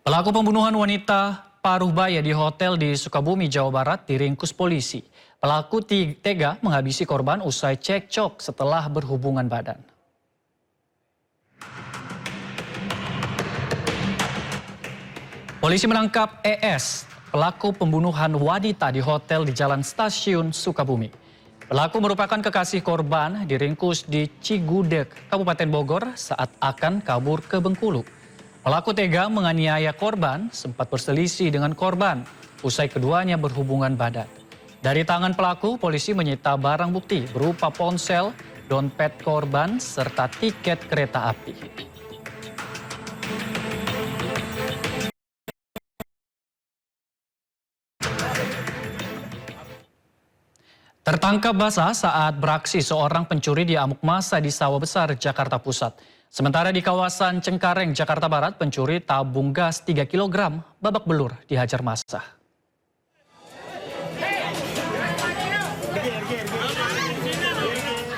Pelaku pembunuhan wanita paruh baya di hotel di Sukabumi, Jawa Barat diringkus polisi. Pelaku tega menghabisi korban usai cekcok setelah berhubungan badan. Polisi menangkap ES, pelaku pembunuhan wanita di hotel di Jalan Stasiun Sukabumi. Pelaku merupakan kekasih korban, diringkus di Cigudeg, Kabupaten Bogor saat akan kabur ke Bengkulu. Pelaku tega menganiaya korban, sempat berselisih dengan korban, usai keduanya berhubungan badan. Dari tangan pelaku, polisi menyita barang bukti berupa ponsel, dompet korban, serta tiket kereta api. Tertangkap basah saat beraksi seorang pencuri diamuk massa di Sawah Besar, Jakarta Pusat. Sementara di kawasan Cengkareng, Jakarta Barat, pencuri tabung gas 3 kg babak belur dihajar massa.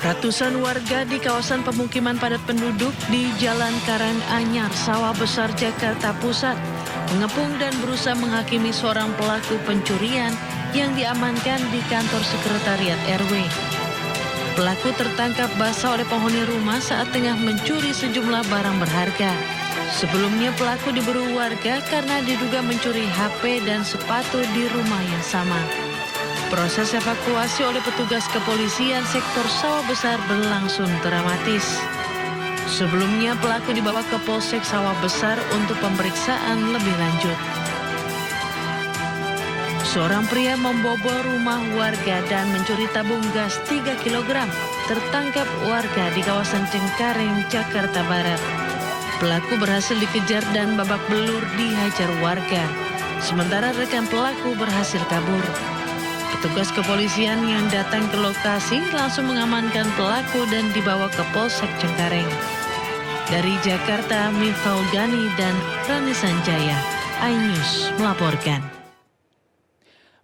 Ratusan warga di kawasan pemukiman padat penduduk di Jalan Karanganyar, Sawah Besar, Jakarta Pusat mengepung dan berusaha menghakimi seorang pelaku pencurian yang diamankan di kantor sekretariat RW. Pelaku tertangkap basah oleh penghuni rumah saat tengah mencuri sejumlah barang berharga. Sebelumnya pelaku diburu warga karena diduga mencuri HP dan sepatu di rumah yang sama. Proses evakuasi oleh petugas kepolisian sektor Sawah Besar berlangsung dramatis. Sebelumnya pelaku dibawa ke Polsek Sawah Besar untuk pemeriksaan lebih lanjut. Seorang pria membobol rumah warga dan mencuri tabung gas 3 kg tertangkap warga di kawasan Cengkareng, Jakarta Barat. Pelaku berhasil dikejar dan babak belur dihajar warga. Sementara rekan pelaku berhasil kabur. Petugas kepolisian yang datang ke lokasi langsung mengamankan pelaku dan dibawa ke Polsek Cengkareng. Dari Jakarta, Miftahul Gani dan Rani Sanjaya, iNews melaporkan.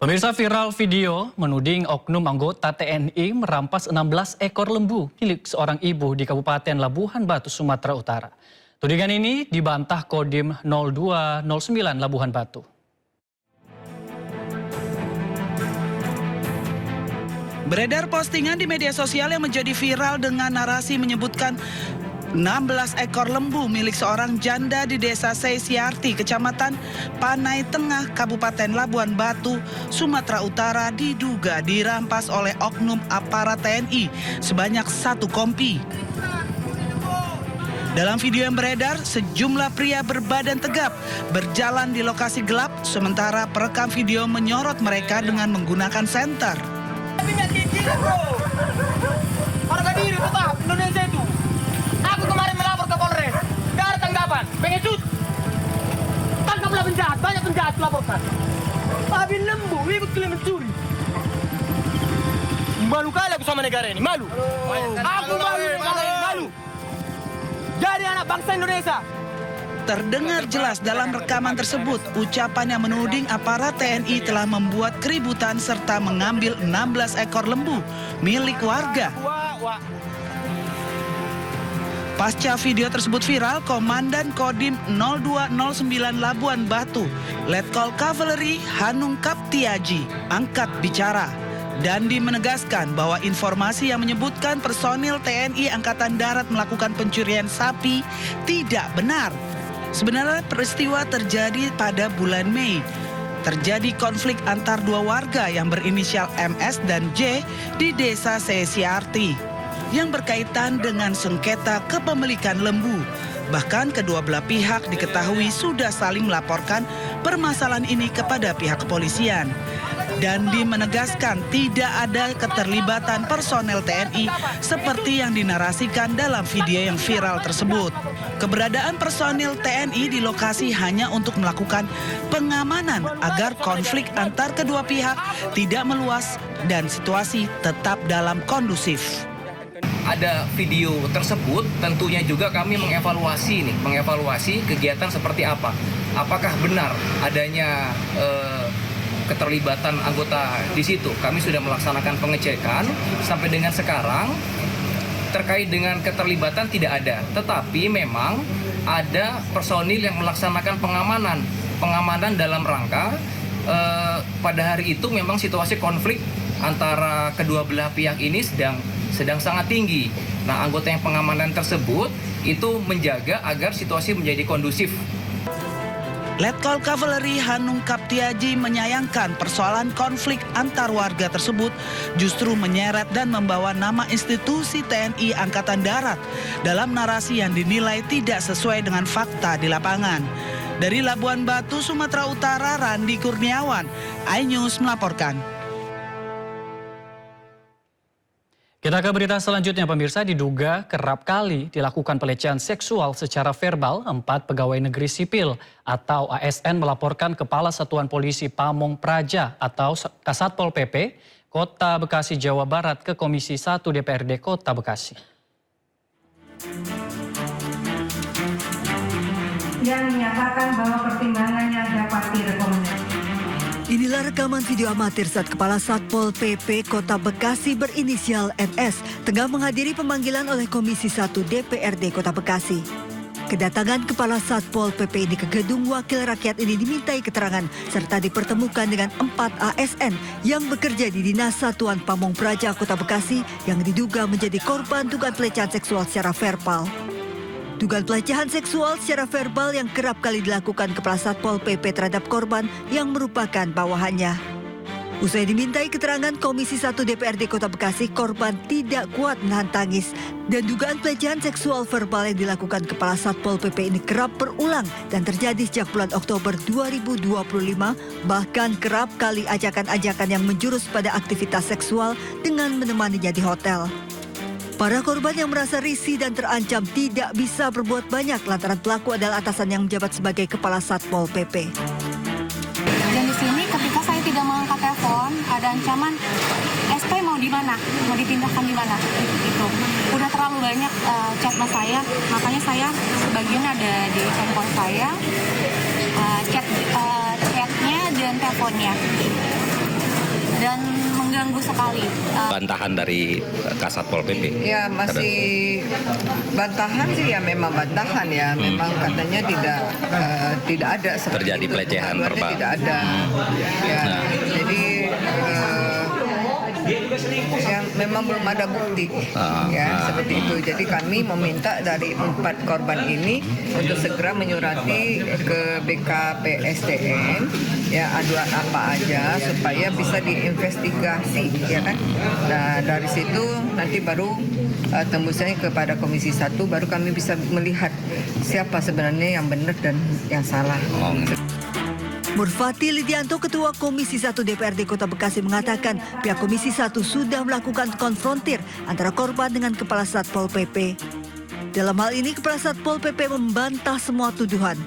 Pemirsa, viral video menuding oknum anggota TNI merampas 16 ekor lembu milik seorang ibu di Kabupaten Labuhan Batu, Sumatera Utara. Tudingan ini dibantah Kodim 0209 Labuhan Batu. Beredar postingan di media sosial yang menjadi viral dengan narasi menyebutkan 16 ekor lembu milik seorang janda di Desa Seisiarti, Kecamatan Panai Tengah, Kabupaten Labuhan Batu, Sumatera Utara diduga dirampas oleh oknum aparat TNI sebanyak 1 kompi. Dalam video yang beredar, sejumlah pria berbadan tegap berjalan di lokasi gelap, sementara perekam video menyorot mereka dengan menggunakan senter. Harga diri tetap Indonesia itu. Aku kemarin melapor ke Polres. Gak ada tanggapan. Pengecut. Tangkaplah penjahat. Banyak penjahat laporkan. Tapi lembu ikut klaim mencuri. Malu kali aku sama negara ini. Malu. Aku malu negara ini. Malu. Jadi anak bangsa Indonesia. Terdengar jelas dalam rekaman tersebut ucapan yang menuding aparat TNI telah membuat keributan serta mengambil 16 ekor lembu milik warga. Pasca video tersebut viral, Komandan Kodim 0209 Labuhan Batu, Letkol Kavaleri Hanung Kaptiaji, angkat bicara. Dandi menegaskan bahwa informasi yang menyebutkan personil TNI Angkatan Darat melakukan pencurian sapi tidak benar. Sebenarnya peristiwa terjadi pada bulan Mei. Terjadi konflik antar dua warga yang berinisial MS dan J di Desa Seisiarti yang berkaitan dengan sengketa kepemilikan lembu. Bahkan kedua belah pihak diketahui sudah saling melaporkan permasalahan ini kepada pihak kepolisian. Dandi menegaskan tidak ada keterlibatan personel TNI seperti yang dinarasikan dalam video yang viral tersebut. Keberadaan personil TNI di lokasi hanya untuk melakukan pengamanan agar konflik antar kedua pihak tidak meluas dan situasi tetap dalam kondusif. Ada video tersebut, tentunya juga kami mengevaluasi kegiatan seperti apa. Apakah benar adanya keterlibatan anggota di situ? Kami sudah melaksanakan pengecekan sampai dengan sekarang terkait dengan keterlibatan tidak ada. Tetapi memang ada personil yang melaksanakan pengamanan dalam rangka pada hari itu memang situasi konflik antara kedua belah pihak ini sedang sangat tinggi. Nah, anggota yang pengamanan tersebut itu menjaga agar situasi menjadi kondusif. Letkol Kavaleri Hanung Kaptiaji menyayangkan persoalan konflik antar warga tersebut justru menyeret dan membawa nama institusi TNI Angkatan Darat dalam narasi yang dinilai tidak sesuai dengan fakta di lapangan. Dari Labuan Batu, Sumatera Utara, Randi Kurniawan, iNews melaporkan. Kita ke berita selanjutnya, pemirsa. Diduga kerap kali dilakukan pelecehan seksual secara verbal, 4 pegawai negeri sipil atau ASN melaporkan Kepala Satuan Polisi Pamong Praja atau Kasatpol PP Kota Bekasi, Jawa Barat ke Komisi 1 DPRD Kota Bekasi. Yang menyatakan bahwa pertimbangannya dapat direkomendasikan. Inilah rekaman video amatir saat Kepala Satpol PP Kota Bekasi berinisial NS tengah menghadiri pemanggilan oleh Komisi 1 DPRD Kota Bekasi. Kedatangan Kepala Satpol PP ini ke gedung Wakil Rakyat ini dimintai keterangan serta dipertemukan dengan 4 ASN yang bekerja di Dinas Satuan Pamong Praja Kota Bekasi yang diduga menjadi korban dugaan pelecehan seksual secara verbal. Dugaan pelecehan seksual secara verbal yang kerap kali dilakukan Kepala Satpol PP terhadap korban yang merupakan bawahannya. Usai dimintai keterangan Komisi 1 DPRD Kota Bekasi, korban tidak kuat menahan tangis. Dan dugaan pelecehan seksual verbal yang dilakukan Kepala Satpol PP ini kerap berulang dan terjadi sejak bulan Oktober 2025, bahkan kerap kali ajakan-ajakan yang menjurus pada aktivitas seksual dengan menemaninya di hotel. Para korban yang merasa risih dan terancam tidak bisa berbuat banyak lantaran pelaku adalah atasan yang menjabat sebagai Kepala Satpol PP. Dan di sini ketika saya tidak mengangkat telepon, ada ancaman SP mau di mana, mau dipindahkan di mana, gitu. Udah terlalu banyak chat mas saya, makanya saya sebagian ada di handphone saya, chatnya dan teleponnya. Dan mengganggu sekali. Bantahan dari Kasatpol PP? Ya masih bantahan sih ya, memang bantahan ya, memang katanya tidak ada terjadi pelecehan verbal. Tidak ada. Ya, jadi yang memang belum ada bukti ya seperti itu. Jadi kami meminta dari 4 korban ini untuk segera menyurati ke BKPSDM ya aduan apa aja supaya bisa diinvestigasi ya kan. Nah dari situ nanti baru tembusnya kepada Komisi 1 baru kami bisa melihat siapa sebenarnya yang benar dan yang salah. Murfati Lidianto, Ketua Komisi 1 DPRD Kota Bekasi mengatakan pihak Komisi 1 sudah melakukan konfrontir antara korban dengan Kepala Satpol PP. Dalam hal ini Kepala Satpol PP membantah semua tuduhan.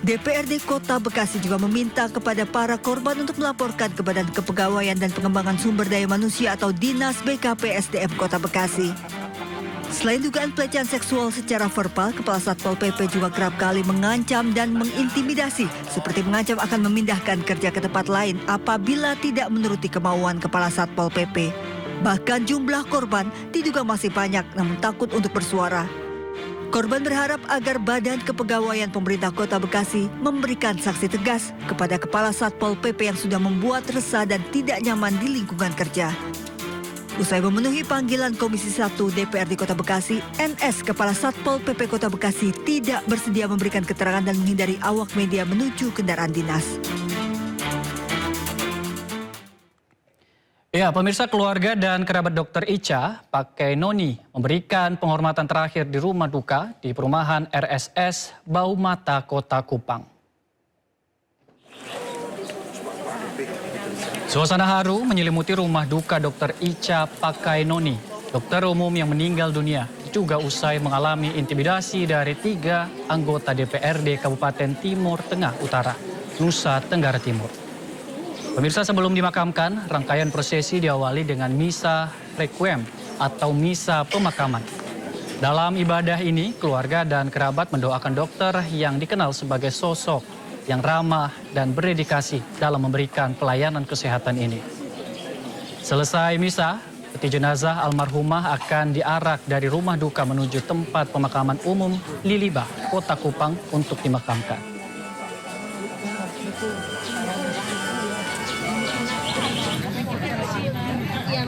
DPRD Kota Bekasi juga meminta kepada para korban untuk melaporkan ke Badan Kepegawaian dan Pengembangan Sumber Daya Manusia atau Dinas BKPSDM Kota Bekasi. Selain dugaan pelecehan seksual secara verbal, Kepala Satpol PP juga kerap kali mengancam dan mengintimidasi, seperti mengancam akan memindahkan kerja ke tempat lain apabila tidak menuruti kemauan Kepala Satpol PP. Bahkan jumlah korban diduga masih banyak namun takut untuk bersuara. Korban berharap agar Badan Kepegawaian Pemerintah Kota Bekasi memberikan sanksi tegas kepada Kepala Satpol PP yang sudah membuat resah dan tidak nyaman di lingkungan kerja. Usai memenuhi panggilan Komisi 1 DPRD Kota Bekasi, NS Kepala Satpol PP Kota Bekasi tidak bersedia memberikan keterangan dan menghindari awak media menuju kendaraan dinas. Ya, pemirsa, keluarga dan kerabat Dr. Ica, Pakai Noni, memberikan penghormatan terakhir di rumah duka di perumahan RSS Baumata, Kota Kupang. Suasana haru menyelimuti rumah duka Dr. Ica Pakai Noni, dokter umum yang meninggal dunia, juga usai mengalami intimidasi dari 3 anggota DPRD Kabupaten Timur Tengah Utara, Nusa Tenggara Timur. Pemirsa, sebelum dimakamkan, rangkaian prosesi diawali dengan misa requiem atau misa pemakaman. Dalam ibadah ini, keluarga dan kerabat mendoakan dokter yang dikenal sebagai sosok yang ramah dan berdedikasi dalam memberikan pelayanan kesehatan ini. Selesai misa, Peti jenazah almarhumah akan diarak dari rumah duka menuju tempat pemakaman umum Lilibah, Kota Kupang untuk dimakamkan.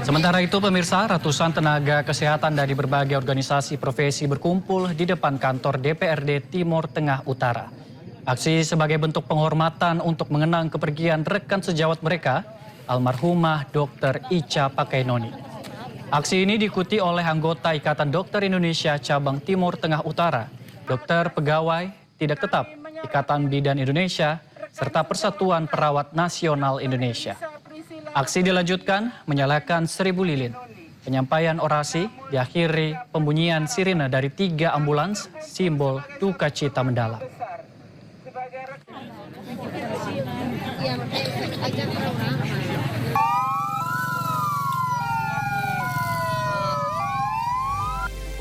Sementara itu, pemirsa, ratusan tenaga kesehatan dari berbagai organisasi profesi berkumpul di depan kantor DPRD Timur Tengah Utara. Aksi sebagai bentuk penghormatan untuk mengenang kepergian rekan sejawat mereka, almarhumah Dr. Ica Pakainoni. Aksi ini diikuti oleh anggota Ikatan Dokter Indonesia Cabang Timur Tengah Utara, dokter pegawai tidak tetap, Ikatan Bidan Indonesia, serta Persatuan Perawat Nasional Indonesia. Aksi dilanjutkan menyalakan 1000 lilin. Penyampaian orasi diakhiri pembunyian sirine dari 3 ambulans, simbol duka cita mendalam.